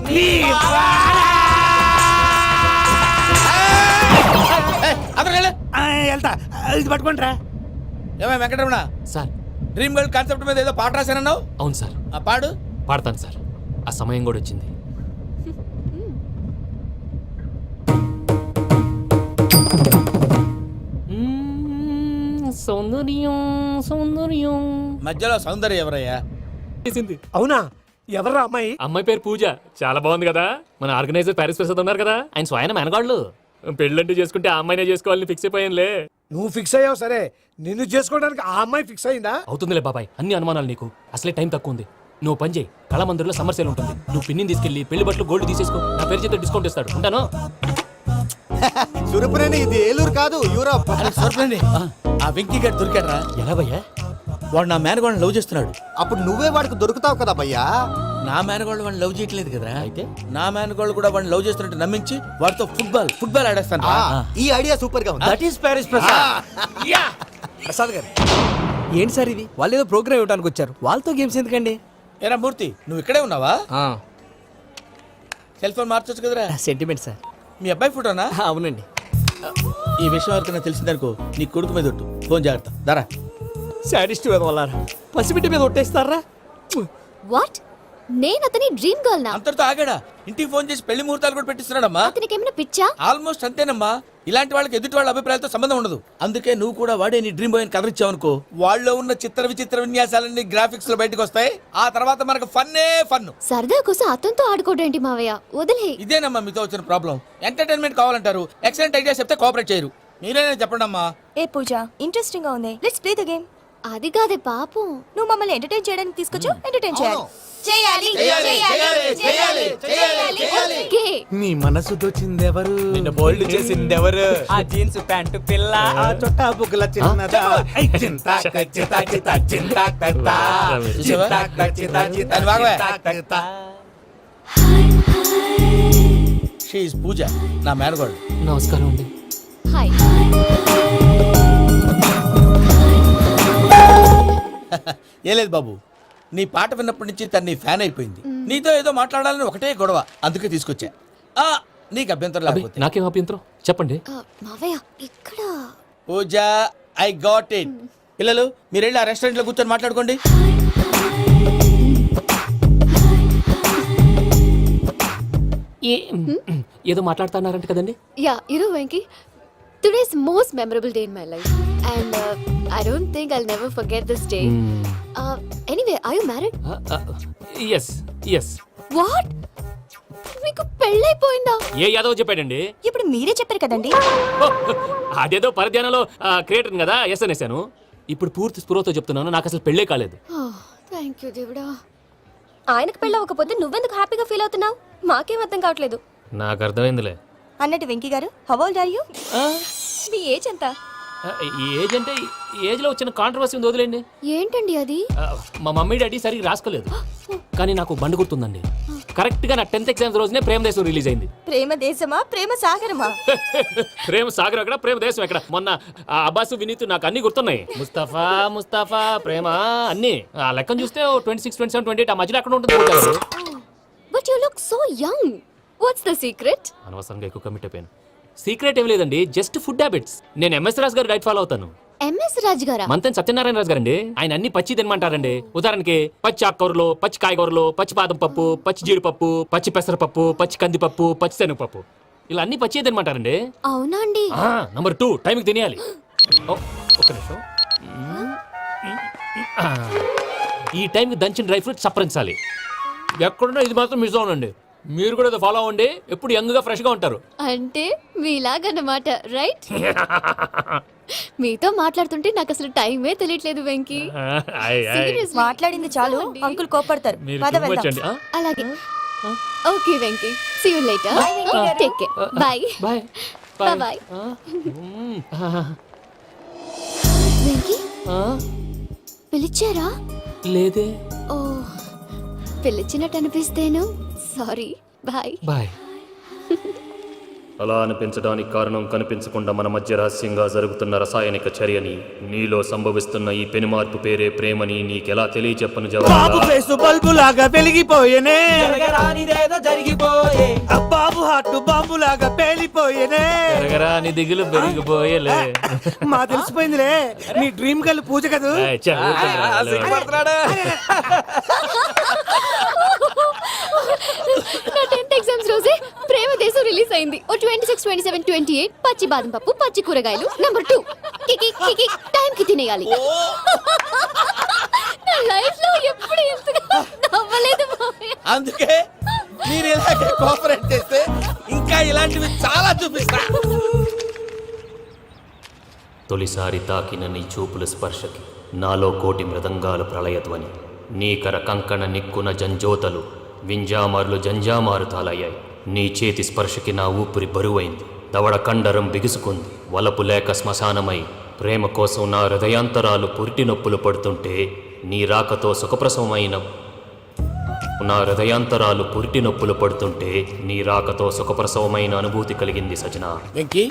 వెళ్తా, ఇది పట్టుకుంటారా? ఏమై Venkataramana, sir. Dream girl concept మీద ఏదో పాట రాశానన్నావు? అవును సార్. ఆ పాడు. పాడతాను సార్. ఆ సమయం కూడా వచ్చింది. సౌందర్యం సౌందర్యం. మధ్యలో సౌందర్య ఎవరయ్యా? అవునా? ఎవరు అమ్మాయి? అమ్మాయి పేరు పూజ. చాలా బాగుంది కదా. మన ఆర్గనైజర్ ప్యారిస్ ప్రసాద్ ఉన్నారు కదా, ఆయన స్వయం మెనగాళ్ళు. పెళ్ళంటూ చేసుకుంటే ఆ అమ్మాయినే చేసుకోవాలని ఫిక్స్ అయిపోయానులే. నువ్వు ఫిక్స్ అయ్యావు సరే, నిన్ను చేసుకోవడానికి ఆ అమ్మాయి ఫిక్స్ అయిందా? అవుతుందిలే బాబాయ్, అన్ని అనుమానాలు నీకు. అసలే టైం తక్కువ ఉంది. నువ్వు పని చేయి, కళామందిర్లో సమ్మర్ సేల్ ఉంటుంది. నువ్వు పిన్నిని తీసుకెళ్లి పెళ్లి బట్టలు గోల్డ్ తీసేసుకో. నా పేరు చేత డిస్కౌంట్ ఇస్తాడు. ఉంటాను. సురపురేని ఇది ఏలూరు కాదు, యూరోప్. ఆ వెంకీ గారు దొరికాడరా? ఎలా భయ్యా? వాడు నా మేనగోళ్ళని లవ్ చేస్తున్నాడు. అప్పుడు నువ్వే వాడికి దొరుకుతావు కదా భయ్యా. నా మేనగోళ్ళు వాడిని లవ్ చేయట్లేదు కదరా. అయితే నా మేనగోళ్ళు కూడా వాడిని లవ్ చేస్తున్నట్టు నమ్మించి వాడితో ఫుట్బాల్ ఆడేస్తాను. ఈ ఐడియా సూపర్ గా ఉంది. That is Paris Prasad. Prasad గారు ఏంటి సార్ ఇది? వాళ్ళు ఏదో ప్రోగ్రామ్ ఇవ్వడానికి వచ్చారు, వాళ్ళతో గేమ్స్ ఎందుకండి? ఏరా మూర్తి, నువ్వు ఇక్కడే ఉన్నావా? సెల్ ఫోన్ మార్చొచ్చు కదరా. Sentiment sir. మీ అబ్బాయి ఫోటోనా? అవునండి. ఈ విషయం ఎవరికైనా తెలిసిందనుకో నీ కొడుకు మీద ఒట్టు. ఫోన్ జాగ్రత్త. దారా. సాడిస్ట్ మీద వాళ్ళారా? పసిబిడ్డ మీద ఒట్టేస్తారా? వాట్? నేను అతని డ్రీమ్ గర్ల్ నా? అంతటితో ఆగాడా? ఇంటికి ఫోన్ చేసి పెళ్లి ముహూర్తాలు కూడా పెట్టిస్తున్నాడమ్మా. అతనికి ఏమైనా పిచ్చా? ఆల్మోస్ట్ అంతేనమ్మా. ఇలాంటి వాళ్ళకి ఎదుటి వాళ్ళ అభిప్రాయాలతో సంబంధం ఉండదు. అందుకే నువ్వు కూడా వాడే నీ డ్రీమ్ బాయ్ అని కవర్ ఇచ్చావనుకో, వాళ్ళలో ఉన్న చిత్ర విచిత్ర విన్యాసాలన్నీ గ్రాఫిక్స్ లో బయటకు వస్తాయి. ఆ తర్వాత మనకు ఫన్నే ఫన్. సరదా కోసం అతనితో ఆడుకోవడం మావయ్య, వదిలే. ఇదేనమ్మా మీతో వచ్చిన ప్రాబ్లం. ఎంటర్టైన్మెంట్ కావాలంటారు, ఎక్సలెంట్ ఐడియా చెప్తే కోఆపరేట్ చేయరు. మీరేనా చెప్పండి అమ్మా. ఏ పూజ, ఇంట్రెస్టింగ్ గా ఉంది, లెట్స్ ప్లే ద గేమ్. అది కాదే పాపం, నువ్వు మమ్మల్ని ఎంటర్టైన్ చేయడానికి తీసుకొచ్చు, ఎంటర్టైన్ చేయాలి. నీ మనసు దోచిందెవరు? నిన్న బోల్డ్ చేసిందెవరు? ఆ జీన్స్ ప్యాంటు పిల్ల, ఆ చొట్టా బుగ్గల చిన్నదా. షీ ఇస్ పూజ, నా మేనగోడు. నమస్కారం అండి. హాయ్. ఏ లేదు బాబు, నీ పాట విన్నప్పటి నుంచి తను నీ ఫ్యాన్ అయిపోయింది. నీతో ఏదో మాట్లాడాలని ఒకటే గొడవ, అందుకే తీసుకొచ్చా. నీకు అభ్యంతరం లేకపోతే. నాకేం అభ్యంతరం చెప్పండి. మావయ్య ఇక్కడ. పూజ, ఐ గాట్ ఇట్. పిల్లలు మీరు వెళ్ళి ఆ రెస్టారెంట్ లో కూర్చొని మాట్లాడుకోండి. ఏదో మాట్లాడుతున్నారంట కదండి. Yeah, you know Venky, today's most memorable day in my life, and I don't think I'll never forget this day. Anyway, are you married? yes. What? మీకు పెళ్ళైపోయిందా? ఏ యాదవ్ చెప్పాడండి? ఇప్పుడు మీరే చెప్పారు కదండి. అదేదో పరధ్యానంలో క్రియేటర్ కదా ఎస్ అనేసాను. ఇప్పుడు పూర్తి స్పృహతో చెప్తున్నాను, నాకు అసలు పెళ్ళే కాలేదు. థ్యాంక్ యూ దేవుడా. ఆయనకు పెళ్ళవకపోతే నువ్వెందుకు హ్యాపీగా ఫీల్ అవుతున్నావు? మాకేం అర్థం కావట్లేదు. నాకు అర్థమైందిలే. అన్నట్టు వెంకీ గారు, హౌ ఓల్డ్ ఆర్ యు? మీ ఏజ్ ఎంత? ఏజ్ అంటే ఏజ్ లో వచ్చిన కాంట్రవర్సీ ఉంది, వదిలేండి. ఏంటండి అది? మా మమ్మీ డాడీ సరిగ్గా రాసుకోలేదు, కానీ నాకు బండి గుర్తుందండి. కరెక్ట్ గా నా 10th ఎగ్జామ్స్ రోజునే ప్రేమ దేశం రిలీజ్ అయింది. ప్రేమ దేశమా ప్రేమ సాగరమా? ప్రేమ సాగర్ ఎక్కడ, ప్రేమ దేశం ఎక్కడ? మొన్న ఆ అబ్బాసు వినీత్ నాకు అన్ని గుర్తున్నాయి. ముస్తఫా ముస్తఫా ప్రేమ అన్ని ఆ లెక్కను చూస్తే 26, 27, 28 ఆ మధ్యలో ఎక్కడ ఉంటుంది. But you look so young. What's the secret? అనవసరంగా ఎక్కువ కమిట్ అయిపోయాను. సీక్రెట్ ఏం లేదండి, జస్ట్ ఫుడ్ హ్యాబిట్స్. నేను ఎంఎస్ రాజు గారు డైట్ ఫాలో అవుతాను. ఎంఎస్ రాజ్ గారా? మంతెన్ సత్యనారాయణ రాజు గారండి. ఆయన అన్ని పచ్చి తినమంటారండి. ఉదాహరణకి పచ్చి ఆకుకూరలు, పచ్చి కాయగూరలు, పచ్చి బాదం పప్పు, పచ్చి జీడిపప్పు, పచ్చి పెసరపప్పు, పచ్చి కందిపప్పు, పచ్చి శనగపప్పు, ఇలా అన్ని పచ్చి తినమంటారండి. అవునా అండి? నంబర్ 2 టైంకి తినేయాలి. ఒక్క నిమిషం. ఈ టైంకి దంచిన డ్రై ఫ్రూట్స్ సప్పరించాలి. ఎక్కడున్నా ఇది మాత్రం మిస్ అవునండి. మీరు కూడా ఇది ఫాలో అవ్వండి, ఎప్పుడు యంగ్ గా ఫ్రెష్ గా ఉంటారు. అంటే మీలాగన్నమాట, రైట్? మీతో మాట్లాడుతుంటే నాకు అసలు టైమే తెలియట్లేదు వెంకీ. Seriously. మాట్లాడింది చాలు, అంకుల్ కోపడతారు. మీరు పద too much వెళ్దాం. అండి. అలాగే. Okay Venky, see you later. Take care. Bye. Bye bye. Venky పిలిచారా? లేదే. ఓ, పిలిచినట్టు అనిపిస్తేను సారీ. బాయ్. బాయ్. అలా అనిపించడానికి కారణం కనిపించకుండా మన మధ్య రహస్యంగా జరుగుతున్న రసాయనిక చర్యని, నీలో సంభవిస్తున్న ఈ పెనుమార్పు పేరే ప్రేమని నీకెలా తెలియచెప్పను బాబు ఫేసు బల్బు లాగా వెలిగిపోయేనే, జరిగిపోయే బాబు హార్ట్ బాంబు లాగా పేలిపోయేనే. పెరగరా నీ దిగులు పెరిగిపోయేలే. మా తెలిసిపోయిందిలే, నీ డ్రీమ్ గర్ల్ పూజ కదూ. ఏయ్, చా, ఊరుకోరా, సిగ్గుపడుతున్నాడు. నా 10th ఎగ్జామ్స్ రోజే ప్రేమ దేశం రిలీజ్ అయింది. ఓ 26, 27, 28 పచ్చి బాదం పప్పు, పచ్చి కూరగాయలు. నంబర్ 2 కికి కికి టైం కి తినేయాలి. నా లైఫ్ లో ఎప్పుడు ఇంతగా నవ్వలేదు మామయ్య. అందుకే మీరు ఇలాగే కోఆపరేట్ చేస్తే ఇంకా ఇలాంటివి చాలా చూపిస్తా. తొలిసారి తాకిన నీ చూపుల స్పర్శకి నాలో కోటి మృదంగాలు ప్రళయధ్వని. నీకర కంకణ నిక్కున జంజోతలు వింజామారులు జంజామారు తాలయ్యాయి. నీ చేతి స్పర్శకి నా ఊపిరి బరువైంది, దవడ కండరం బిగుసుకుంది. వలపు లేక శ్మశానమై ప్రేమ కోసం నా హృదయాంతరాలు పురిటి నొప్పులు పడుతుంటే, నీ రాకతో సుఖప్రసవమైన నా హృదయాంతరాలు పురిటి నొప్పులు పడుతుంటే నీ రాకతో సుఖప్రసవమైన అనుభూతి కలిగింది సజనా. వెంకీ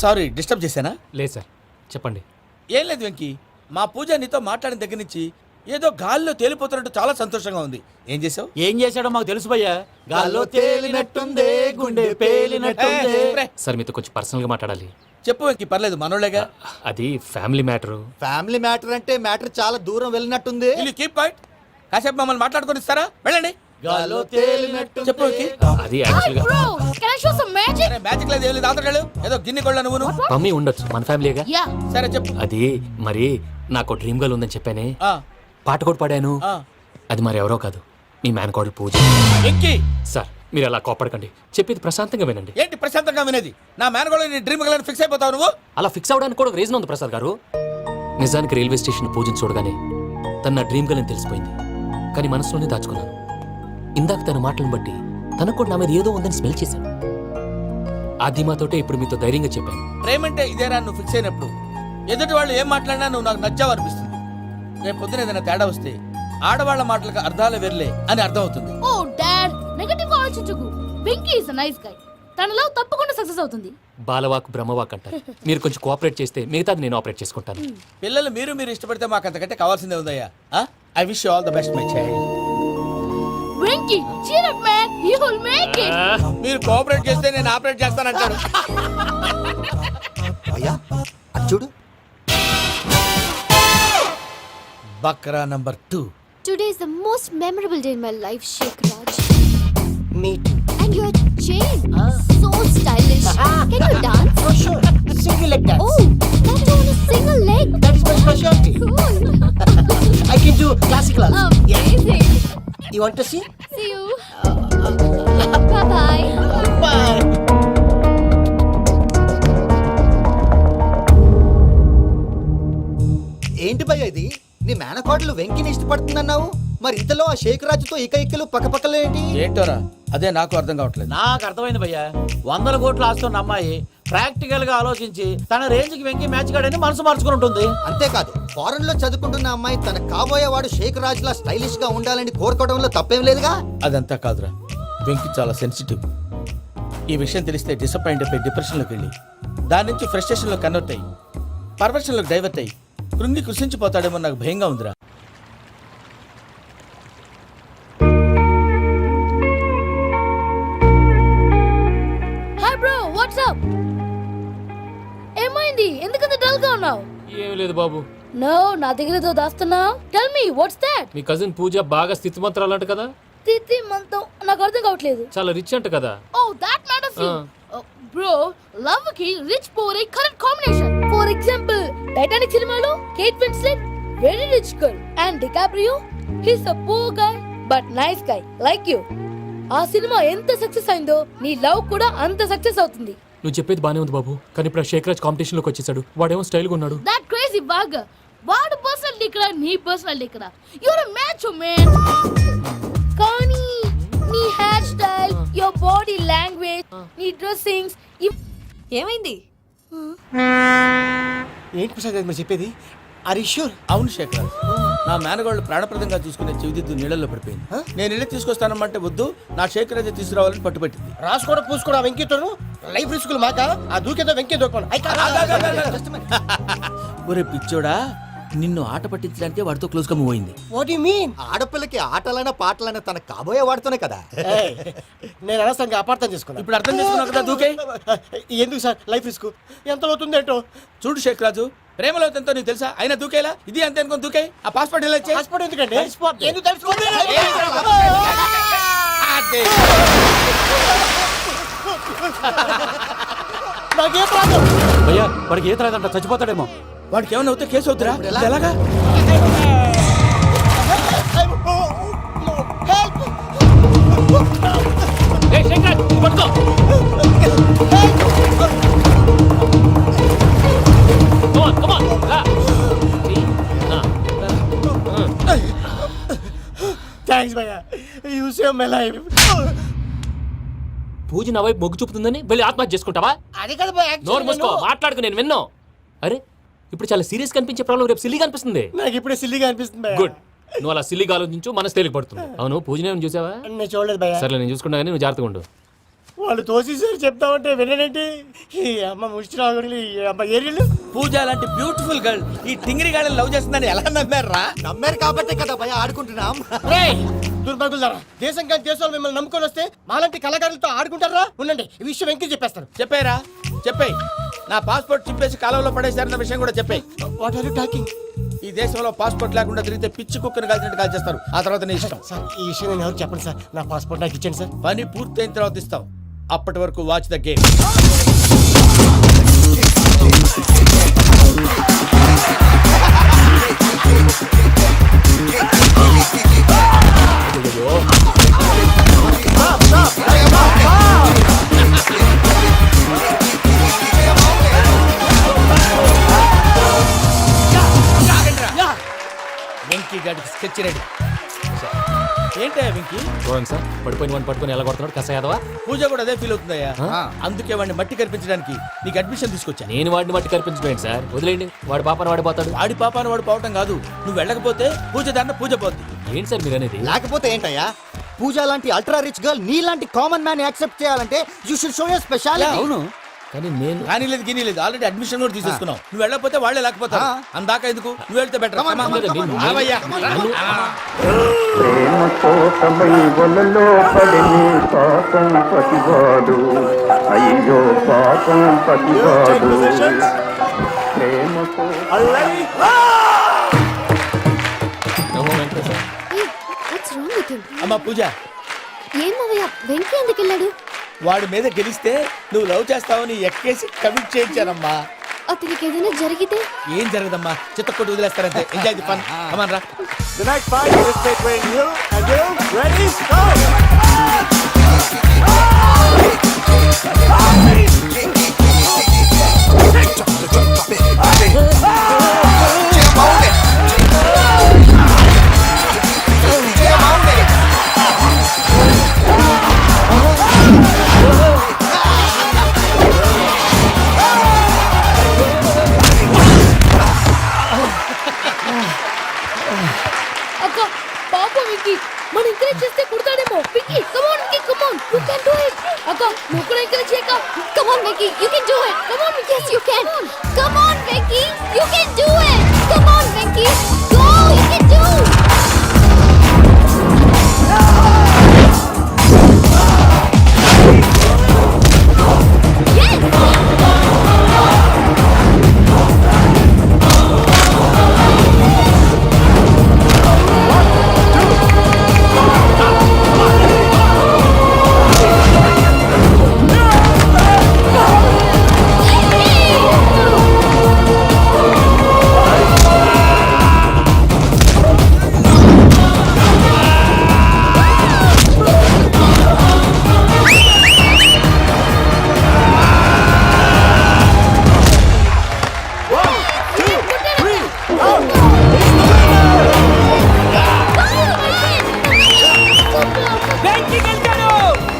సారీ డిస్టర్బ్ చేశానా? లేదు సార్, చెప్పండి. ఏం లేదు వెంకీ, మా పూజ నీతో మాట్లాడిన దగ్గర నుంచి ఏదో గాల్లో తేలిపోతున్నట్టు చాలా సంతోషంగా ఉంది. ఏం చేసావు? ఏం చేశాడో మాకు తెలుసు భయ్యా. గాల్లో తేలినట్టుందే, గుండె పేలినట్టుందే. సార్ మీతో కొంచెం పర్సనల్ గా మాట్లాడాలి. చెప్పు వెంకీ, పర్లేదు మనోళ్ళేగా. అది ఫ్యామిలీ మ్యాటర్. ఫ్యామిలీ మ్యాటర్ అంటే మ్యాటర్ చాలా దూరం వెళ్ళినట్టుంది. Keep point. కాసేపు మమ్మల్ని మాట్లాడుకొని ఇస్తారా? వెళ్ళండి. గాల్లో తేలినట్టు చెప్పు వెంకీ. అది యాక్చువల్ గా Bro, can I show some magic? అరే మ్యాజిక్ లేదు, ఏం లేదు, ఆతడాలు ఏదో గిన్నె కొళ్ళ నువ్వును. మమ్మీ ఉండొచ్చు, మన ఫ్యామిలీగా. Yeah. సరే చెప్పు. అది మరి నాకు డ్రీమ్ గర్ల్ ఉందని చెప్పానే, ఆ, పాట కూడా పాడాను. ఆ. అది మరి ఎవరో కాదు, మీ మేనకోడలు పూజ. వెంకీ సార్ మీరు అలా కోపడకండి, చెప్పేది ప్రశాంతంగా వినండి. ఏంటి ప్రశాంతంగా వినేది? నా మేనగోళ నీ డ్రీమ్ గర్ల్ ఫిక్స్ అయిపోతావు నువ్వు. అలా ఫిక్స్ అవడానికి కూడా ఒక రీజన్ ఉంది ప్రసాద్ గారు. నిజానికి రైల్వే స్టేషన్ పూజను చూడగానే తన నా డ్రీమ్ గర్ల్ అని తెలిసిపోయింది, కానీ మనసులోనే దాచుకున్నాను. ఇందాక తన మాటలను బట్టి తనకు కూడా నా మీద ఏదో ఉందని స్మెల్ చేశాను. ఆ ధీమాతోటే ఇప్పుడు మీతో ధైర్యంగా చెప్పాను. ప్రేమ అంటే ఇదేరా నువ్వు ఫిక్స్ అయినప్పుడు ఎదుటి వాళ్ళు ఏం మాట్లాడినా నువ్వు నాకు నచ్చావు అనిపిస్తుంది. రేపు పొద్దున ఏదైనా తేడా వస్తే ఆడవాళ్ల మాటలకు అర్థాలు వెర్లే అని అర్థం అవుతుంది. ఓ డాడ్, నెగటివ్ ఆలోచించకు. Venky is a nice guy. తన లవ్ తప్పకుండా సక్సెస్ అవుతుంది. బాలవాక్ బ్రహ్మవాక్ అంటారు. మీరు కొంచెం కోఆపరేట్ చేస్తే మిగతాది నేను ఆపరేట్ చేసుకుంటాను. పిల్లలు మీరు ఇష్టపడితే మాకు అంతకంటే కావాల్సిందే ఉందయ్యా. I wish you all the best my child. Venky, cheer up man, he will make it. మీరు కోఆపరేట్ చేస్తే నేను ఆపరేట్ చేస్తానంటాడు. అయ్యా అది చూడు. Bakra number 2. Today is the most memorable day in my life, Sheikh Raj. Me too. And your chain, so stylish. Can you dance? Oh sure. Single leg dance. Oh, that too on a single leg. That is my specialty. Cool. I can do classical also. Amazing. You want to see? See you. Bye-bye. Bye. ఏంటి భయ్య ఇది? నీ మేనకోడలు వెంకిని ఇష్టపడుతుందన్నావు, మరి ఇంతలో ఆ షేక్ రాజుతో ఇక్కలు పక్కపక్కలేంటి? ఏంటోరా అదే నాకు అర్థం కావట్లేదు. నాకు అర్థమైంది భయ్యా. 100 కోట్లు ఆస్తున్న అమ్మాయి ప్రాక్టికల్ గా ఆలోచించి తన రేంజ్ కి వెంకి మ్యాచ్ కాడని మనసు మార్చుకుని ఉంటుంది. అంతేకాదు ఫారెన్ లో చదువుకుంటున్న అమ్మాయి తన కాబోయేవాడు షేక్ రాజ్ లా స్టైలిష్ గా ఉండాలని కోరుకోవడంలో తప్పేం లేదుగా. అదంతా కాదురా, వెంకి చాలా సెన్సిటివ్. ఈ విషయం తెలిస్తే డిసప్పాయింట్ అయిపోయి డిప్రెషన్లోకి వెళ్ళి దాని నుంచి ఫ్రస్ట్రేషన్లో కన్వర్ట్ అయ్యి పర్వర్షన్లోకి డైవర్ట్ అయ్యి కృంగి కృషించిపోతాడేమో నాకు భయంగా ఉందిరా. Hi bro, what's up? ఏమైంది? ఎందుకంత డల్ గా ఉన్నావు? ఏం లేదు బాబు. నో, నా దగ్గర ఏదో దాస్తున్నావు. Tell me what's that? మీ కజిన్ పూజ బాగా స్థితిమంతరాలంట కదా. తిత్తి మంతం నాకు అర్థం కావట్లేదు. చాలా రిచ్ అంట కదా. Oh that matters you. Bro, love కి rich poor a correct combination. For example Titanic సినిమాలో Kate Winslet very rich girl and DiCaprio he's a poor guy but nice guy like you. ఆ cinema ఎంత success అయిందో నీ love కూడా అంత success అవుతుంది. నువ్వు చెప్పేది బానే ఉంది బాబు, కానీ ఇప్పుడు షేక్ రాజ్ కాంపిటీషన్ లోకి వచ్చేసాడు. వాడేమో స్టైల్ గా ఉన్నాడు. That crazy bag. వాడు పర్సనాలిటీ ఇక్కడ, నీ పర్సనాలిటీ ఇక్కడ. You're a match man. కానీ నీ hair style, your body language, నీ డ్రెస్సింగ్స్ ఏమైంది? ఏంటి ప్రసాద్ గారు మీరు చెప్పేది? Are you sure? అవును శేఖర్, నా మేనగాళ్ళు ప్రాణప్రదంగా చూసుకునే చెవిదిద్దు నీళ్ళల్లో పడిపోయింది. నేను ఇల్లు తీసుకొస్తానమ్మంటే వద్దు, నా శేఖర్ అయితే తీసుకురావాలని పట్టుబట్టింది. రాసుకోవడం పూసుకోవడం వెంకీతోను లైఫ్ రిస్కులు మాక ఆ దూకేదో వెంకీ దూకోండి. ఒరే పిచ్చోడా, నిన్ను ఆట పట్టించడానికి వాడితో క్లోజ్ గా మూవ్ అయింది. What you mean? ఆడపిల్లకి ఆటలైనా పాటలైనా తన కాబోయే వాడుతూనే కదా. నేను అనవసరంగా అపార్థం చేసుకున్నా. ఇప్పుడు అర్థం చేసుకున్నావు కదా, దూకే. ఎందుకు సార్ లైఫ్ రిస్క్? ఎంత అవుతుంది ఏంటో చూడు శేఖర్ రాజు, ప్రేమలో ఎంతో నీకు తెలుసా? అయినా దూకేలా? ఇది అంతే అనుకుని దూకే. ఆ పాస్పోర్ట్ ఎలా ఇచ్చే? పాస్పోర్ట్ ఎందుకండి? ఎందుకు తెలుసుకోండి? నాకేం ప్రాబ్లం? భయ్యా వాడికి ఈత రాదంట, చచ్చిపోతాడేమో. వాడికి ఏమైనా అవుతే కేసు అవుతురా? ఎలాగా? థ్యాంక్స్ భయ్యా, యు సేవ్ మై లైఫ్. పూజ నా వైపు మొగ్గు చూపుతుందని వెళ్ళి ఆత్మహత్య చేసుకుంటావా? అది కదా భయ్యా, నోరు మూసుకో, మాట్లాడుకు, నేను విన్నాను. అరే ఇప్పుడు చాలా సీరియస్ కనిపించే ప్రాబ్లం రేపు సిల్లీగా అనిపిస్తుంది. నాకు ఇప్పుడే సిల్లీగా అనిపిస్తుంది భయ్యా. గుడ్, నువ్వు అలా సిల్లీగా ఆలోచించు, మనసు తేలిక పడుతుంది. అవును, పూజనే చూసావా? నేను చూడలేదు భయ్యా. సర్లే, నేను చూసుకుంటా కానీ నువ్వు జాగ్రత్తగా ఉండు. వాళ్ళు తోసేసారు చెప్తామంటే వినడండి. ఈ అమ్మ ముష్టి రాగుడి, ఈ అమ్మ ఏరియలు. పూజ లాంటి బ్యూటిఫుల్ గర్ల్ ఈ టింగిరి గాడిని లవ్ చేస్తుందని ఎలా నమ్మారా? నమ్మారు కాబట్టే కదా భయ ఆడుకుంటున్నాం. దుర్భగులారా, దేశం కానీ దేశాలు మిమ్మల్ని నమ్ముకొని వస్తే మాలాంటి కళాకారులతో ఆడుకుంటారా? ఉండండి, ఈ విషయం వెంకీ చెప్పేస్తాను. చెప్పారా? చెప్పేయ్. నా పాస్పోర్ట్ చింపేసి కాలంలో పడేశారన్న విషయం కూడా చెప్పేయ్. What are you talking? ఈ దేశంలో పాస్పోర్ట్ లేకుండా తిరిగితే పిచ్చి కుక్కను కాల్చినట్టు కాల్చేస్తారు. ఆ తర్వాత నీ ఇష్టం. సార్ ఈ విషయం నేను ఎవరు చెప్పండి సార్. నా పాస్పోర్ట్ నాకు ఇచ్చేయండి సార్. పని పూర్తయిన తర్వాత ఇస్తాం. అప్పటి వరకు వాచ్ ద గేమ్. వెంకీ గాడికి స్కెచ్ రెడీ. ఏంటయ్యా వెంకీ? చూడండి సార్, పడిపోయిన వాడిని పట్టుకొని ఎలా కొడుతున్నాడు కస యాదవా. పూజ కూడా అదే ఫీల్ అవుతుందయ్యా. అందుకే వాడిని మట్టి కనిపించడానికి నీకు అడ్మిషన్ తీసుకొచ్చా. నేను వాడిని మట్టి కనిపించలేండి సార్, వదిలేండి. వాడి పాపను వాడిపోతాడు. వాడి పాపాను వాడు పోవటం కాదు, నువ్వు వెళ్ళకపోతే పూజ దాన్ని పూజ పోద్ది. ఏంటి సార్ మీరు అనేది? లేకపోతే ఏంటయ్యా, పూజ లాంటి అల్ట్రా రిచ్ గర్ల్ నీ లాంటి కామన్ మ్యాన్ యాక్సెప్ట్ చేయాలంటే you should show your speciality. అవును, కానీ నేను కానీ లేదు గిని లేదు, ఆల్రెడీ అడ్మిషన్ కూడా తీసేసుకున్నావు. నువ్వు వెళ్ళకపోతే వాళ్ళే లేకపోతారు. అందాక ఎందుకు, నువ్వు వెళ్తే బెటర్. ప్రేమ కోసమై వలలో పడిని పాపం పతివాడు, అయ్యో పాపం పతివాడు. ప్రేమ అమ్మా పూజ, ఏమయ్యా వెంకీ ఎందుకు వెళ్ళాడు? వాడి మీద గెలిస్తే నువ్వు లవ్ చేస్తావని ఎక్కేసి కమిట్ చేయించానమ్మా. అతనికి ఏదైనా జరిగితే? ఏం జరగదమ్మా, చిత్తకొట్టు వదిలేస్తారంతే. Enjoy the fun. కమాన్ రా. The next fight is between you and you. Ready? Go! ఊరుకో విక్కీ. మనం ఎంకరేజ్ చేస్తే కుడతాడేమో. Vicky come on Vicky, come on, you can do it. అక్క నువ్వు కూడా ఎంకరేజ్ చేయక. Come on Vicky, you can do it. Come on Vicky, yes you can. Come on Vicky, you can do it. Come on Vicky, go, you can do.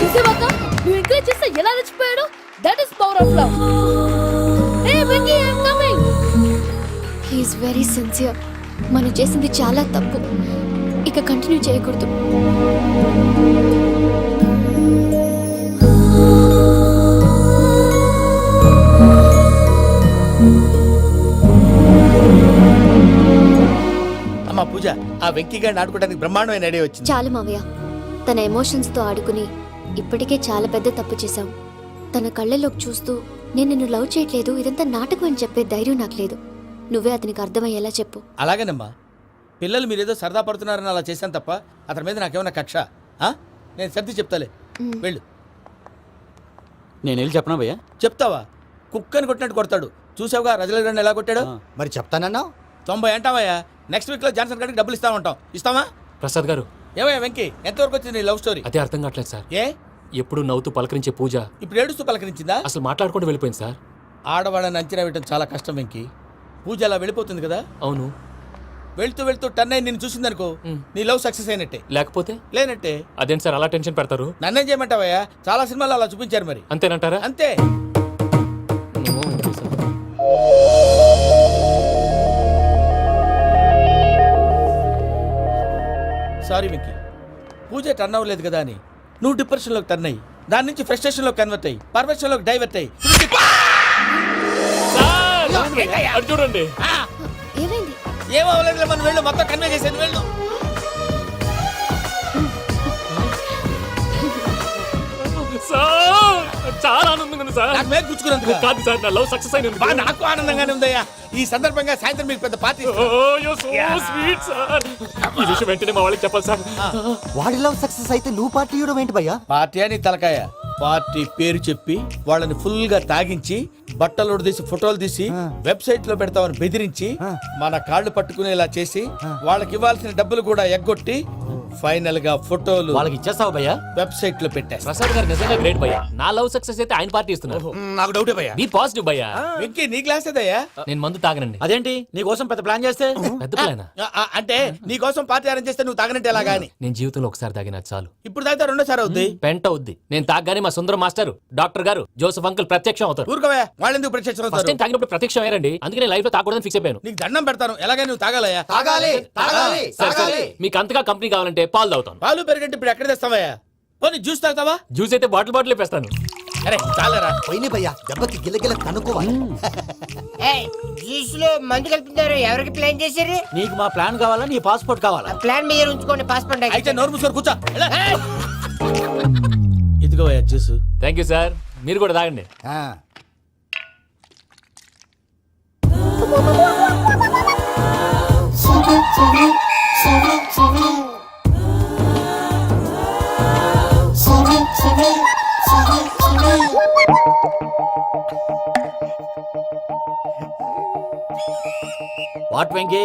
చూసావక్క, నువ్వు encourage చేస్తే ఎలా రెచ్చిపోయాడు. That is power of love. Hey Venky, I am coming. He is very sincere. మనం చేసింది చాలా తప్పు, ఇక కంటిన్యూ చేయకూడదు. అమ్మా పూజ, ఆ వెంకీ గారిని ఆడుకోవడానికి బ్రహ్మాండమైన ఐడియా వచ్చింది. చాలు మావయ్య, తన ఎమోషన్స్ తో ఆడుకుని ఇప్పటికే చాలా పెద్ద తప్పు చేశాం. తన కళ్ళల్లోకి చూస్తూ నేను నిన్ను లవ్ చేయట్లేదు, ఇదంతా నాటకం అని చెప్పే ధైర్యం నాకు లేదు. నువ్వే అతనికి అర్థమయ్యేలా చెప్పు. అలాగేనమ్మా, పిల్లలు మీరేదో సరదా పడుతున్నారని అలా చేశాను తప్ప అతని మీద నాకేమన్నా కక్ష? నేను సర్ది చెప్తాలే, వెళ్ళు. నేను వెళ్ళి చెప్పనా భయ్యా? చెప్తావా? కుక్కని కొట్టినట్టు కొడతాడు. చూసావుగా రజల గండి ఎలా కొట్టాడు. మరి చెప్తానన్నా 90 అంటావయ్యా. నెక్స్ట్ వీక్ లో జాన్సన్ గారికి డబ్బులు ఇస్తామంటాం. ఇస్తావా? ప్రసాద్ గారు, ఏమయ్యా వెంకీ, ఎంతవరకు వచ్చింది నీ లవ్ స్టోరీ? అదే అర్థం కావట్లేదు సార్. ఏ ఎప్పుడు నవ్వుతూ పలకరించే పూజ ఇప్పుడు ఏడుస్తూ పలకరించిందా? అసలు మాట్లాడుకుంటూ వెళ్ళిపోయింది సార్. ఆడవాళ్ళని అంచనా వేయడం చాలా కష్టం వెంకీ. పూజ అలా వెళ్ళిపోతుంది కదా. అవును. వెళ్తూ వెళ్తూ టర్న్ అయి నిన్ను చూసిందనుకో, నీ లవ్ సక్సెస్ అయినట్టే. లేకపోతే లేనట్టే. అదేంటి సార్ అలా టెన్షన్ పెడతారు? నన్నేం చేయమంటావయ్యా? చాలా సినిమాలు అలా చూపించారు మరి. అంతేనంటారా? అంతే. సారీ వెంకీ, పూజ టర్న్ అవ్వలేదు కదా అని నువ్వు డిప్రెషన్లోకి టర్న్ అయ్యి, దాని నుంచి ఫ్రస్ట్రేషన్లోకి కన్వర్ట్ అయ్యి, పర్వర్షన్లోకి డైవర్ట్ అయ్యి. చూడండి, ఏమైంది? ఏమవ్వలేదు, మనం వెళ్ళు, మొత్తం కన్వే చేసేది, వెళ్ళు. చాలా ఆనందంగా ఉంది సార్. నాకు మీద కూర్చుకున్నందుకు కాదు సార్, నా లవ్ సక్సెస్ అయినందుకు. నాకు ఆనందంగానే ఉందయ్యా. ఈ సందర్భంగా సాయంత్రం మీకు పెద్ద పార్టీ. Sweet sir. ఈ విషయం వెంటనే మా వాళ్ళకి చెప్పాలి సార్. వాడి లవ్ సక్సెస్ అయితే నువ్వు పార్టీ ఇవ్వడం ఏంటి భయ్యా? పార్టీ అని తలకాయ. పార్టీ పేరు చెప్పి వాళ్ళని ఫుల్ గా తాగించి, బట్టలు తీసి ఫోటోలు తీసి వెబ్సైట్ లో పెడతామని బెదిరించి, మన కాళ్ళు పట్టుకునేలా చేసి, వాళ్ళకి ఇవ్వాల్సిన డబ్బులు కూడా ఎగ్గొట్టి, ఫైనల్ గా ఫోటోలు వాళ్ళకి ఇచ్చేస్తావు భయ్యా? వెబ్సైట్ లో పెట్టేస్తా. ప్రసాద్ గారు నిజంగా గ్రేట్ భయ్యా. నా లవ్ సక్సెస్ అయితే ఆయన పార్టీ ఇస్తున్నారు. నాకు డౌటే భయ్యా. బీ పాజిటివ్ భయ్యా. వెంకీ, నీ గ్లాస్ ఏదయ్యా? నేను మందు తాగనండి. అదేంటి నీ కోసం పెద్ద ప్లాన్ చేస్తే? పెద్ద ప్లానా? అంటే నీ కోసం పార్టీ అరేంజ్ చేస్తే నువ్వు తాగనంటే ఎలాగా అని. నేను జీవితంలో ఒకసారి తాగినా చాలు. ఇప్పుడు తాగితే రెండోసారి అవుద్ది. పెంట అవుద్ది. నేను తాగగానే మా సుందరం మాస్టర్, డాక్టర్ గారు, జోసెఫ్ అంకుల్ ప్రత్యక్షం అవుతారు. ఊరుకోవా, వాళ్ళెందుకు ప్రత్యక్షం ఫస్ట్ అవుతారు? టైం తాగినప్పుడు ప్రత్యక్షం అయ్యారండి. అందుకే నేను లైఫ్ లో తాగకూడదని ఫిక్స్ అయిపోయాను. నీకు దండం పెడతాను, ఎలాగే నువ్వు తాగాలయ్యా. తాగాలి తాగాలి సరే సరే, మీకు అంతగా కంపెనీ కావాలంటే పాలు తాగుతాను. పాలు పెరిగంటే ఇప్పుడు ఎక్కడ తెస్తావయ్యా? పోనీ జ్యూస్ తాగుతావా? జ్యూస్ అయితే బాటిల్ వేస్తాను. అరే చాలరా. పోయిన భయ్యా, దెబ్బకి గిల్లగిల్ల కనుక్కోవాలి. జ్యూస్ లో మందు కలుపుతున్నారు, ఎవరికి ప్లాన్ చేశారు? నీకు మా ప్లాన్ కావాలా, నీ పాస్పోర్ట్ కావాలా? ప్లాన్ మీద ఉంచుకోండి, పాస్పోర్ట్ అయితే నోరు మూసుకొని కూర్చో. ఇదిగోవయ్యా జ్యూస్. Thank you sir. మీరు కూడా తాగండి. వాట్ వెంకీ,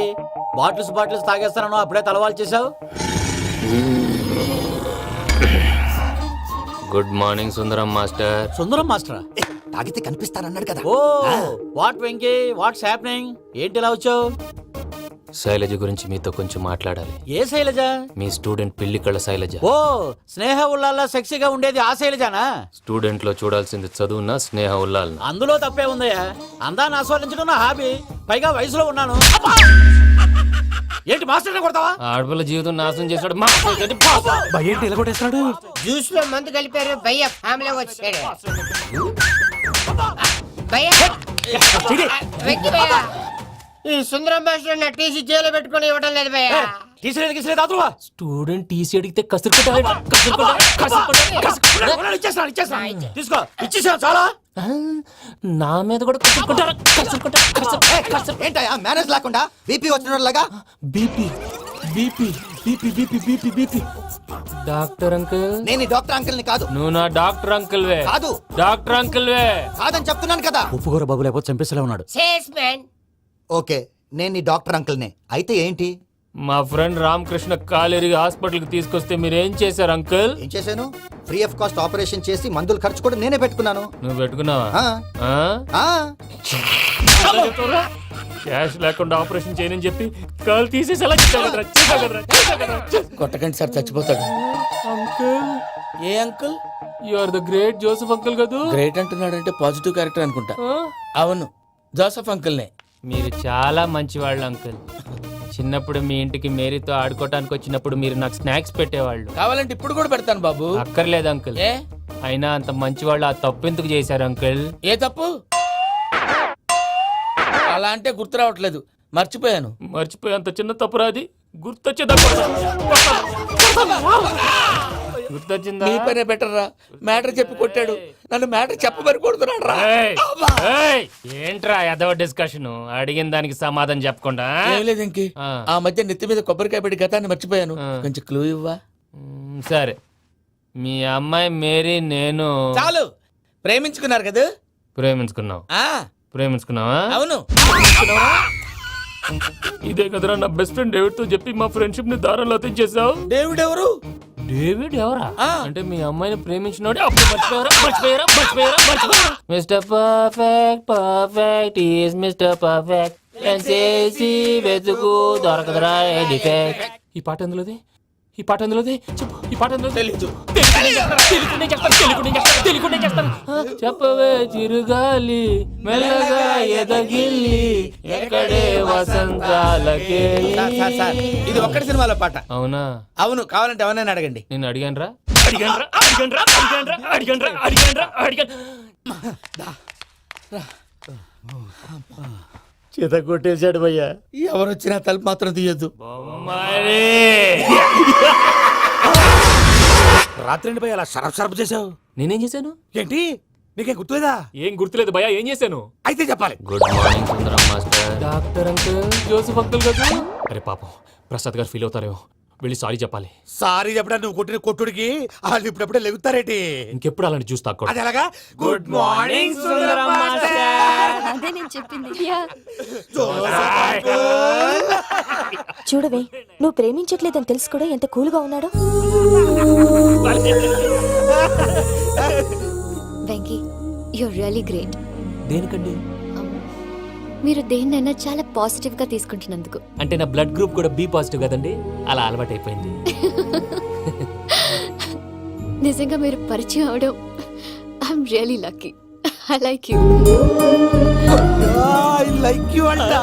బాటిల్స్ తాగేస్తానో అప్పుడే తలవాలు చేసావు. Good morning Sundaram master. Sundaram మాస్టరా? తాగితే కనిపిస్తానన్నాడు కదా. Oh what Venky, what's happening? ఏంటి ఇలా వచ్చావు? శైలజ గురించి మీతో కొంచెం మాట్లాడాలి. ఏ శైలజ? మీ స్టూడెంట్ పెళ్లి కళ్ళ శైలజ. ఓ స్నేహ ఉల్లాల్లో సెక్సీగా ఉండేది ఆ శైలజానా? స్టూడెంట్ లో చూడాల్సింది చదువున స్నేహ ఉల్లాల్. అందులో తప్పే ఉందయ్యా. అందాన్ని ఆస్వాదించడం నా హాబీ, పైగా వయసులో ఉన్నాను. ఏంటి మాస్టర్ కొడతావా? ఆడపిల్ల జీవితం నాశనం చేశాడు మా భయ్యేంటి ఇలా కొట్టేస్తున్నాడు? జ్యూస్ లో మందు కలిపారు భయ్య ఫ్యామిలీ వచ్చాడు. భయ్య వెక్కి భయ్య, ఈ సుందరం మాస్టర్ నా టీసీ జైలు పెట్టుకొని ఇవ్వడం లేదు భయ్య. తీసిలేదు ఆదువా. స్టూడెంట్ టీసీ అడిగితే తీసుకో, ఇచ్చేసాను చాలా. నా మీద కూడా ఏంటయ్యా మేనేజ్ లేకుండా బీపీ వచ్చినలాగా? BP BP BP BP BP BP. Doctor uncle, నేను ఈ డాక్టర్ అంకుల్ ని కాదు. నువ్వు నా డాక్టర్ అంకుల్ వే. కాదు. డాక్టర్ అంకుల్ వే కాదని చెప్తున్నాను కదా. ఉప్పుకూర బాబు లేకపోతే చంపేసేలా ఉన్నాడు. Sales man. ఓకే, నేను ఈ డాక్టర్ అంకుల్ నే. అయితే ఏంటి? మా ఫ్రెండ్ రామకృష్ణ కాలేరికి హాస్పిటల్కి తీసుకొస్తే మీరేం చేశారు అంకుల్? ఏం చేశాను? ఫ్రీ ఆఫ్ కాస్ట్ ఆపరేషన్ చేసి మందుల ఖర్చు కూడా నేనే పెట్టుకున్నాను. నువ్వు పెట్టుకున్నావా? ఆ. ఆ. క్యాష్ లేకుండా ఆపరేషన్ చేయనని చెప్పి కాల్ తీసేసి ఎలా కొట్టకండి సార్, చచ్చిపోతాడు. అంకుల్, ఏ uncle? You are the great Joseph uncle కదూ? గ్రేట్ అంటున్నాడంటే పాజిటివ్ క్యారెక్టర్ అనుకుంటా. అవును, జోసఫ్ అంకుల్నే. మీరు చాలా మంచివాళ్ళు అంకుల్. చిన్నప్పుడు మీ ఇంటికి మేరీతో ఆడుకోవటానికి వచ్చినప్పుడు మీరు నాకు స్నాక్స్ పెట్టేవాళ్ళు. కావాలంటే ఇప్పుడు కూడా పెడతాను బాబు. అక్కర్లేదు అంకుల్. ఏ? అయినా అంత మంచివాళ్ళు ఆ తప్పు ఎందుకు చేశారు అంకుల్? ఏ తప్పు? అలా అంటే గుర్తు రావట్లేదు, మర్చిపోయాను. మర్చిపోయేంత చిన్న తప్పురాది గుర్తొచ్చేదా? గుర్తొచ్చిందా? మీ పనే బెటర్ రా. మ్యాటర్ చెప్పి కొట్టాడు, నన్ను మ్యాటర్ చెప్పమని కొడుతున్నాడు రా. ఏంట్రా ఎదవ డిస్కషన్? అడిగిన దానికి సమాధానం చెప్పకుండా. ఏం లేదు ఇంకి, ఆ మధ్య నెత్తి మీద కొబ్బరికాయ పెట్టి గతాన్ని మర్చిపోయాను. కొంచెం క్లూ ఇవ్వా? సరే, మీ అమ్మాయి మేరీ నేను చాలు. ప్రేమించుకున్నారు కదా? ప్రేమించుకున్నావు. ప్రేమించుకున్నావా? అవును. ఇదే కదరా నా బెస్ట్ ఫ్రెండ్ డేవిడ్ తో చెప్పి మా ఫ్రెండ్షిప్ ని దారంలో తెచ్చేసావు. డేవిడ్ ఎవరు? డేవిడ్ ఎవరా? అంటే మీ అమ్మాయిని ప్రేమించినోడే అప్పుడు మర్చిపోయారా? Mister perfect perfect is mister perfect చేసి వెతుకు దొరకదురా డిఫెక్ట్. ఈ పాట ఎందులోది? చెప్పు. ఈ పాట ఎందులో? తెలీదు. చెప్పవే చిరుగాలి మెల్లగా ఎదగిల్లి ఎక్కడే వసంతాలకే. ఇది ఒక్కటి సినిమాలో పాట. అవునా? అవును. కావాలంటే ఎవరైనా అడగండి. నేను అడిగాను. చేత కొట్టేశాడు భయ్యా. ఎవరు వచ్చినా తలుపు మాత్రం తీయద్దు. రాత్రి భయ్య అలా షరఫ్ చేసావు. నేనేం చేశాను? ఏంటి నీకేం గుర్తులేదా? ఏం గుర్తులేదు భయ్యా. ఏం చేశాను? అయితే చెప్పాలి. Good morning Sundaram master. Doctor uncle, Joseph uncle కదా? అరే పాపం, ప్రసాద్ గారు ఫీల్ అవుతారేమో. వెళ్ళి సారీ చెప్పాలి. సారీ చెప్పడా? నువ్వు కొట్టిన కొట్టుడికి వాళ్ళు ఇప్పుడప్పుడే లెగుతారేటి? ఇంకెప్పుడు అలాంటి జ్యూస్ తాక్కూడదు. అది ఎలాగా? Good morning Sundaram master. అదే నేను చెప్పింది. చూడవే, నువ్వు ప్రేమించట్లేదని తెలుసు కూడా ఎంత కూల్గా ఉన్నాడో. Venky, you're really great. దేనికండి? మీరు దేన్నైనా చాలా పాజిటివ్ గా తీసుకుంటున్నందుకు. అంటే నా బ్లడ్ గ్రూప్ కూడా బి పాజిటివ్ కదండి, అలా అలవాటు అయిపోయింది. నిజంగా మీరు పరిచయం అవడం I'm really lucky. I like you. I like you అంట.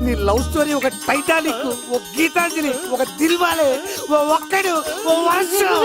నీ లవ్ స్టోరీ ఒక టైటానిక్, ఒక గీతాంజలి, ఒక దిల్వాలే, ఓ ఒక్కడు, ఓ వర్షం.